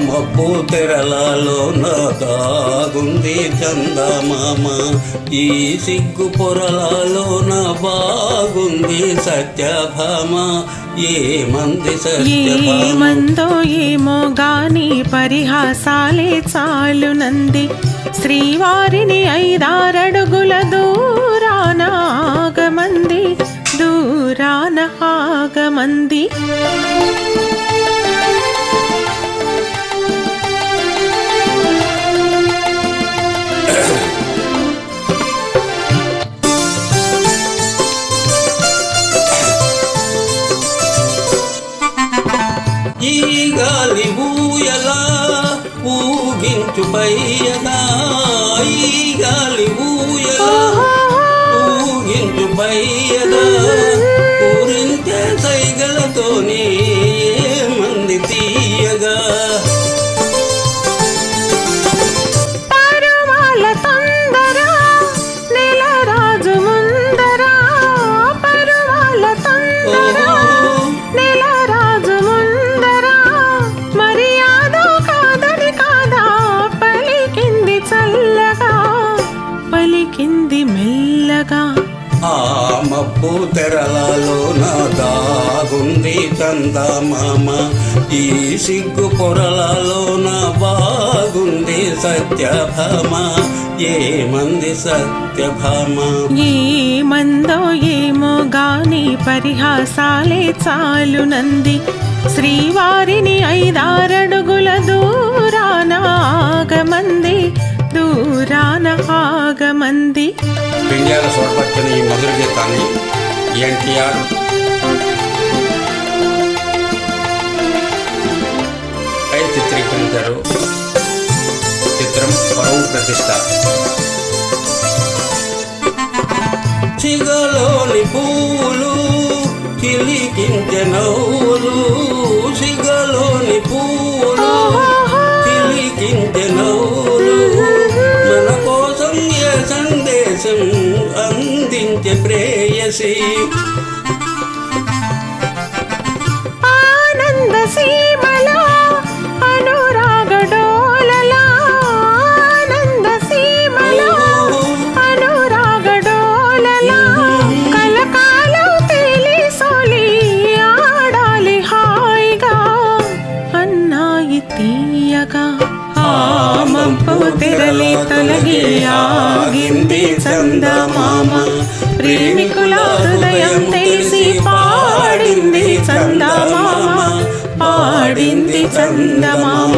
మబ్బు తెరలలో దాగుంది చందమామ, ఈ సిగ్గు పొరలలో బాగుంది సత్యభామ. ఏమందో ఏమో గాని పరిహాసాలే చాలునంది, శ్రీవారిని 5-6 అడుగుల దూరాన ఆగమంది, దూరాన ఆగమంది. ఈ గాలి ఊయలా ఊగించు పయ్యదా, ఈ గాలి ఊయలా ఊగించు పయ్యదా, ఊరించే సైగలతోనే మంది తీయగా. ఆ మబ్బు తెరలలో దాగుంది చందమామ, ఈ సిగ్గు పొరలలో బాగుంది సత్యభామ. ఏమంది సత్యభామ? ఏమందో ఏమో గాని పరిహాసాలే చాలునంది, శ్రీవారిని 5-6 అడుగుల దూరాన ఆగమంది, దూరాన ఆగమంది. పిండ్యాల స్వరపరిచిన ఈ మధుర గీతాన్ని ఎన్టీఆర్ చిత్రీకరించారు. చిత్రం పరువు ప్రతిష్ట. సిగలోని పూలు చిలికించే నవ్వులు, సిగలోని పూలు చిలికించే నవ్వులు, మన కోసం ఏ సందేశం అందించే ప్రేయసి. ఆనంద సీమలో అనురాగ డోలలా, ఆనంద సీమలో అనురాగ డోలలా, కలకాలం తేలి సోలి ఆడాలి హాయిగా, అన్నాయి తీయగా. ఆ మబ్బు తెరలి తొలగి ఆగింది చందమామ, ప్రేమికుల హృదయం తెలిసి పాడింది చందమామ, పాడింది చందమామ.